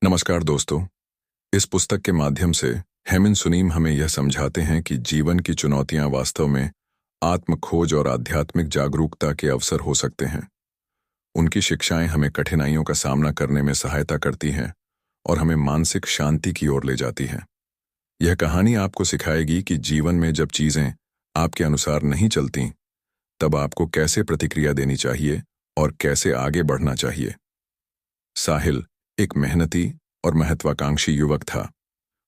नमस्कार दोस्तों। इस पुस्तक के माध्यम से हेमंत सुनीम हमें यह समझाते हैं कि जीवन की चुनौतियां वास्तव में आत्म खोज और आध्यात्मिक जागरूकता के अवसर हो सकते हैं। उनकी शिक्षाएं हमें कठिनाइयों का सामना करने में सहायता करती हैं और हमें मानसिक शांति की ओर ले जाती हैं। यह कहानी आपको सिखाएगी कि जीवन में जब चीजें आपके अनुसार नहीं चलती, तब आपको कैसे प्रतिक्रिया देनी चाहिए और कैसे आगे बढ़ना चाहिए। साहिल एक मेहनती और महत्वाकांक्षी युवक था।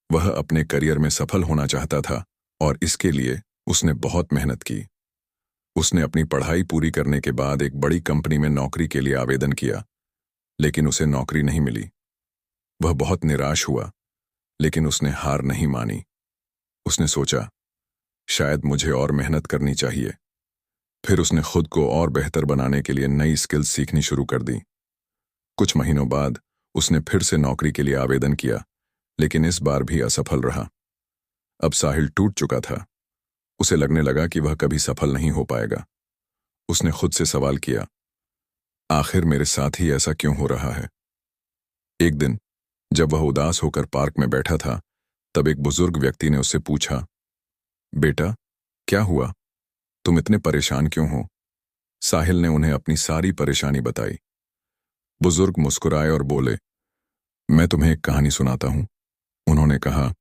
वह अपने करियर में सफल होना चाहता था और इसके लिए उसने बहुत मेहनत की। उसने अपनी पढ़ाई पूरी करने के बाद एक बड़ी कंपनी में नौकरी के लिए आवेदन किया, लेकिन उसे नौकरी नहीं मिली। वह बहुत निराश हुआ, लेकिन उसने हार नहीं मानी। उसने सोचा, शायद मुझे और मेहनत करनी चाहिए। फिर उसने खुद को और बेहतर बनाने के लिए नई स्किल्स सीखनी शुरू कर दी। कुछ महीनों बाद उसने फिर से नौकरी के लिए आवेदन किया, लेकिन इस बार भी असफल रहा। अब साहिल टूट चुका था। उसे लगने लगा कि वह कभी सफल नहीं हो पाएगा। उसने खुद से सवाल किया, आखिर मेरे साथ ही ऐसा क्यों हो रहा है? एक दिन जब वह उदास होकर पार्क में बैठा था, तब एक बुजुर्ग व्यक्ति ने उससे पूछा, बेटा, क्या हुआ? तुम इतने परेशान क्यों हो? साहिल ने उन्हें अपनी सारी परेशानी बताई। बुजुर्ग मुस्कुराए और बोले, मैं तुम्हें एक कहानी सुनाता हूं। उन्होंने कहा,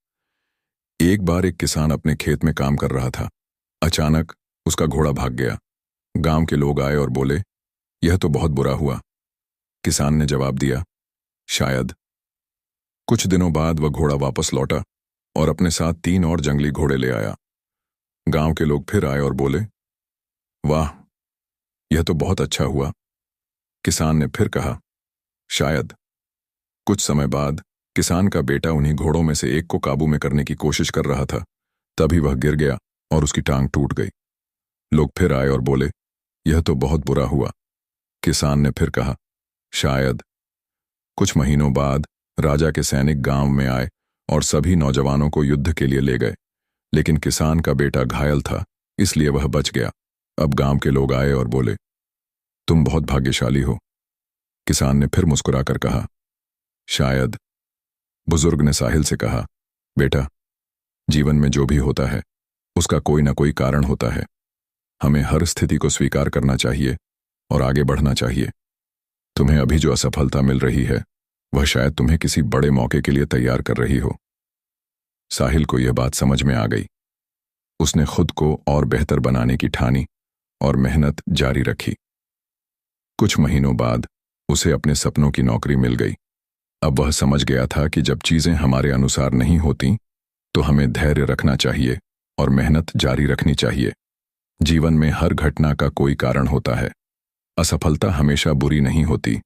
एक बार एक किसान अपने खेत में काम कर रहा था। अचानक उसका घोड़ा भाग गया। गांव के लोग आए और बोले, यह तो बहुत बुरा हुआ। किसान ने जवाब दिया, शायद। कुछ दिनों बाद वह घोड़ा वापस लौटा और अपने साथ 3 और जंगली घोड़े ले आया। गांव के लोग फिर आए और बोले, वाह, यह तो बहुत अच्छा हुआ। किसान ने फिर कहा, शायद। कुछ समय बाद किसान का बेटा उन्हीं घोड़ों में से एक को काबू में करने की कोशिश कर रहा था। तभी वह गिर गया और उसकी टांग टूट गई। लोग फिर आए और बोले, यह तो बहुत बुरा हुआ। किसान ने फिर कहा, शायद। कुछ महीनों बाद राजा के सैनिक गांव में आए और सभी नौजवानों को युद्ध के लिए ले गए, लेकिन किसान का बेटा घायल था, इसलिए वह बच गया। अब गांव के लोग आए और बोले, तुम बहुत भाग्यशाली हो। किसान ने फिर मुस्कुराकर कहा, शायद। बुजुर्ग ने साहिल से कहा, बेटा, जीवन में जो भी होता है उसका कोई ना कोई कारण होता है। हमें हर स्थिति को स्वीकार करना चाहिए और आगे बढ़ना चाहिए। तुम्हें अभी जो असफलता मिल रही है, वह शायद तुम्हें किसी बड़े मौके के लिए तैयार कर रही हो। साहिल को यह बात समझ में आ गई। उसने खुद को और बेहतर बनाने की ठानी और मेहनत जारी रखी। कुछ महीनों बाद उसे अपने सपनों की नौकरी मिल गई। अब वह समझ गया था कि जब चीजें हमारे अनुसार नहीं होती, तो हमें धैर्य रखना चाहिए और मेहनत जारी रखनी चाहिए। जीवन में हर घटना का कोई कारण होता है। असफलता हमेशा बुरी नहीं होती,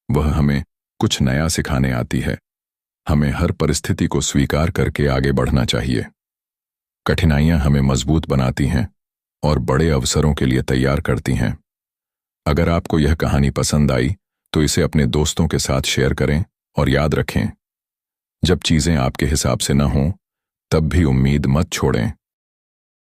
वह हमें कुछ नया सिखाने आती है। हमें हर परिस्थिति को स्वीकार करके आगे बढ़ना चाहिए। कठिनाइयां हमें मजबूत बनाती हैं और बड़े अवसरों के लिए तैयार करती हैं। अगर आपको यह कहानी पसंद आई तो इसे अपने दोस्तों के साथ शेयर करें और याद रखें, जब चीजें आपके हिसाब से न हों, तब भी उम्मीद मत छोड़ें।